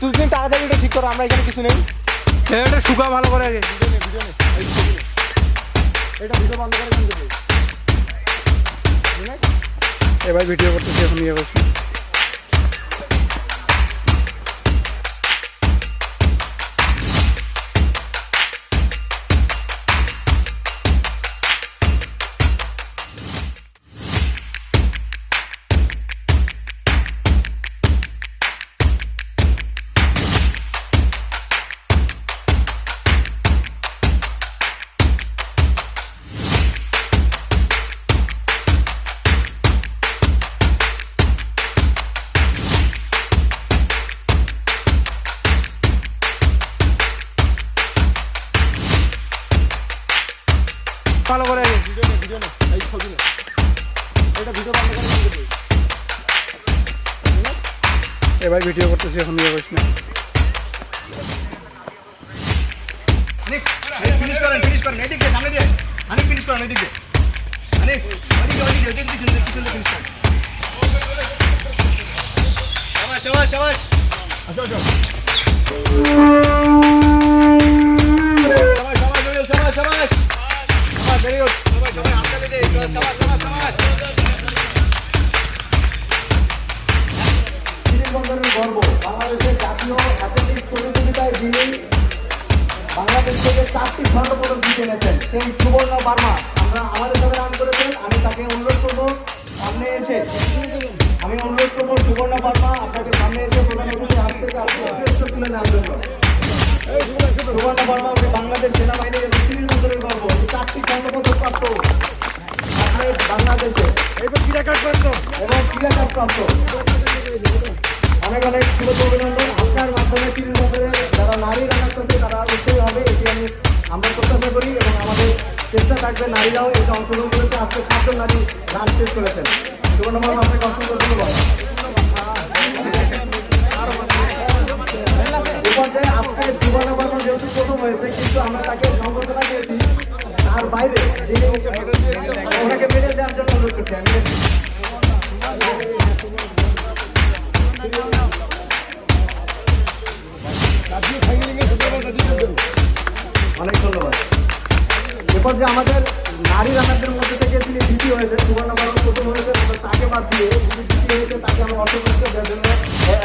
তুমি তাড়াতাড়ি এটা ঠিক করো, আমরা এখানে কিছু নেই। এটা শুকা ভালো করে আগে এটা ভিডিও বন্ধ করে দিন দেবে। এবার ভিডিও করতেছি এখন ইয়ে করছি। ভালো করে আগে ভিডিও না, এই ছবি না, এটা ভিডিও বন্ধ করে দিন দেবে। এবার ভিডিও করতেছি এখন ইয়ে করছি না। ফিনিশ করেন এদিকে সামনে দিয়ে হানিফ ফিনিশ করেন এদিকে হানিফ ওদিকে পিছনে ফিনিশ করেন। শাবাশ আসো শাবাশ ভেরি গুড সবাই হাততালি দে শাবাশ বন্দরের গর্ব বাংলাদেশের জাতীয় অ্যাথলেটিক্স প্রতিযোগিতায় যিনি বাংলাদেশ থেকে 4টি স্বর্ণপদক জিতে এনেছেন সেই সুবর্ণ বার্মা আমরা আমাদের সাথে নাম করেছেন। আমি তাকে অনুরোধ করবো সামনে এসে সুবর্ণ বার্মা আপনাকে সামনে এসে প্রধান অতিথির হাত থেকে শ্রেষ্ঠ তুলে নেওয়ার জন্য। সুবর্ণ বার্মা উনি বাংলাদেশ সেনাবাহিনীর এবং চিরির বন্দরের গর্ব, 4টি স্বর্ণপদক প্রাপ্ত অ্যাথলেট বাংলাদেশে এবং ক্রীড়া কার্ড প্রাপ্ত। অনেক শুভেচ্ছা অভিনন্দন। আপনার মাধ্যমে চিরির বন্দরে যারা নারী রানার্স আছে তারা উৎসাহী হবে, এটি আমরা প্রত্যাশা করি এবং আমাদের চেষ্টা থাকবে নারীরাও এটা অংশগ্রহণ করেছে। আজকে 7 জন নারী রান শেষ করেছেন। সুবর্ণ বার্মা আপনাকে অসংখ্য ধন্যবাদ। আজকে সুবর্ণ বার্মা যেহেতু প্রথম হয়েছে কিন্তু আমরা তাকে সংবর্ধনা দিয়েছি তার বাইরে যিনি ওনাকে মেডেল দেওয়ার জন্য অনুরোধ করছি। অনেক ধন্যবাদ। এরপর যে আমাদের নারী রানারদের মধ্যে থেকে তিনি দ্বিতীয় হয়েছেন, সুবর্ণ বার্মা প্রথম হয়েছে, আমরা তাকে বাদ দিয়ে যিনি দ্বিতীয় হয়েছে তাকে আমরা অর্থপুরস্কার দেওয়ার জন্য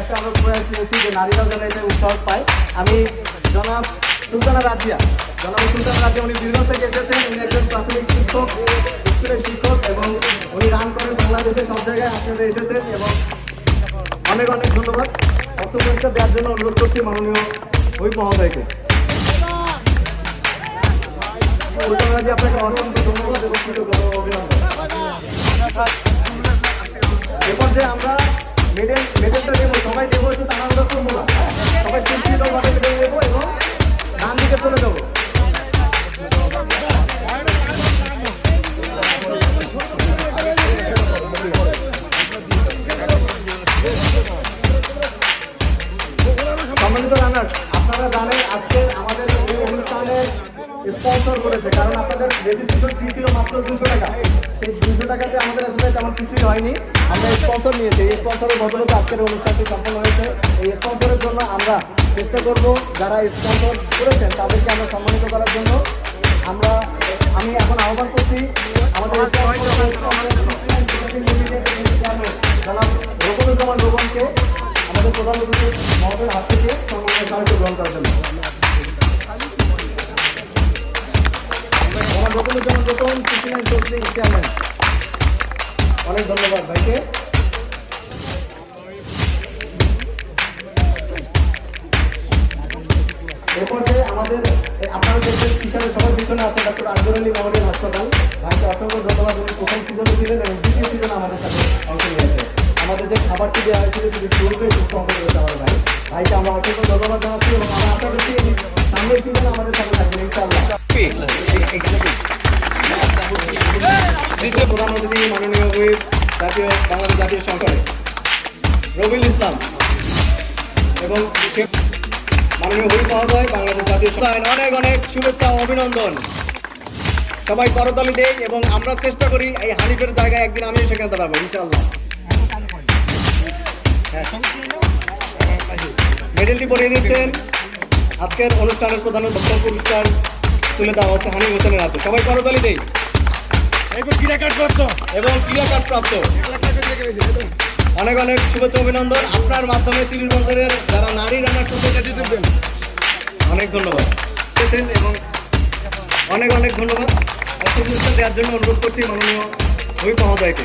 একটা আমরা প্রয়াস করেছি যে নারীরাও যেন এটা উৎসাহ পায়। আমি জনাব সুলতানা রাজিয়া উনি দীর্ঘ থেকে এসেছেন। উনি একজন প্রাথমিক শিক্ষক, স্কুলের শিক্ষক এবং উনি রান করেন বাংলাদেশের সব জায়গায় আপনারা এসেছেন এবং অনেক ধন্যবাদ। অর্থপুরস্কার দেওয়ার জন্য অনুরোধ করছি মাননীয় ওই মহোদয়কে। আপনাকে অসংখ্য ধন্যবাদ এবং অভিনন্দন। এরপর যে আমরা মেডেলটা দেবো, সবাই দেবো, একটু তাড়াহুড়ো করবো না, সবাই সুশৃঙ্খলভাবে মেডেল দেবো এবং ডান দিকে চলে যাবো। সম্মানিত রানার্স, আপনারা জানেন আজকে আমাদের এই অনুষ্ঠানের স্পন্সর করেছে, কারণ আপনাদের রেজিস্ট্রেশন ফি ছিল মাত্র 200 টাকা। সেই 200 টাকাতে আমাদের আসলে তেমন কিছুই হয়নি, আমরা স্পন্সর নিয়েছি। এই স্পন্সরের বদলতে আজকের অনুষ্ঠানটি সম্পন্ন হয়েছে। এই স্পন্সরের জন্য আমরা চেষ্টা করব যারা স্পন্সর করেছেন তাদেরকে আমরা সম্মানিত করার জন্য। আমি এখন আহ্বান করছি আমাদের রোকনুজ্জামান রোবনকে আমাদের প্রধান অতিথি মহোদয়ের হাত থেকে সম্মানের সাহায্য গ্রহণ করার জন্য। রোকনুজ্জামান রোবন চেয়ারম্যান, অনেক ধন্যবাদ ভাইকে। এরপর যে আমাদের আপনারা দেখবেন হিসাবে সবার পিছনে আছে ডক্টর আকবর আলী মেমোরিয়াল হাসপাতাল, ভাইকে অসংখ্য ধন্যবাদ। উনি প্রথম সিজনে ছিলেন এবং দ্বিতীয় সিজনে আমাদের সাথে অংশ নিয়েছে। আমাদের যে খাবারটি দেওয়া হয়েছিল সেটি পুরোটাই স্পন্সর করেছে আমার ভাইকে আমরা অসংখ্য ধন্যবাদ জানাচ্ছি এবং আমরা আশা করছি সামনের সিজনে আমাদের সাথে থাকবেন ইনশাআল্লাহ। প্রধান অতিথি মাননীয় হুইপ বাংলাদেশ জাতীয় সংসদে রবিউল ইসলাম এবং মাননীয় হুইপ মহোদয় বাংলাদেশ জাতীয় সংসদ, অনেক শুভেচ্ছা ও অভিনন্দন। সবাই করতালি দেই এবং আমরা চেষ্টা করি এই হানিফের জায়গায় একদিন আমিও সেখানে দাঁড়াবো ইনশাআল্লাহ। মেডেলটি পরিয়ে দিচ্ছেন আজকের অনুষ্ঠানের প্রধান দপ্তর পুরস্কার তুলে দেওয়া হচ্ছে হানিফ হোসেনের হাতে। সবাই করতালি দেই। এবং ক্রীড়া কার্ড প্রাপ্ত অনেক অনেক শুভেচ্ছা অভিনন্দন। আপনার মাধ্যমে চিলিরবন্দরের যারা নারী রানার অনেক ধন্যবাদ এবং অনেক অনেক ধন্যবাদ। পুরস্কার দেওয়ার জন্য অনুরোধ করছি মাননীয় হুইপ মহোদয়কে।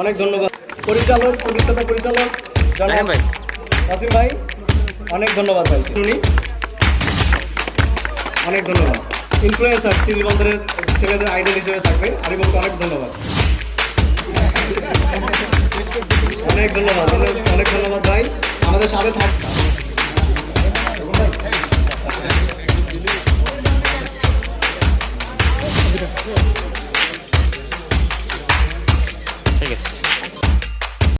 অনেক ধন্যবাদ। প্রতিষ্ঠাতা পরিচালক জনাব ওয়াসিম ভাই, অনেক ধন্যবাদ ভাই। উনি অনেক ধন্যবাদ। ইনফ্লুয়েন্সার চিলিবন্দরের ছেলেদের আইডল হিসেবে থাকবে আরিফুলকে অনেক ধন্যবাদ। অনেক ধন্যবাদ ভাই, আমাদের সাথে থাক।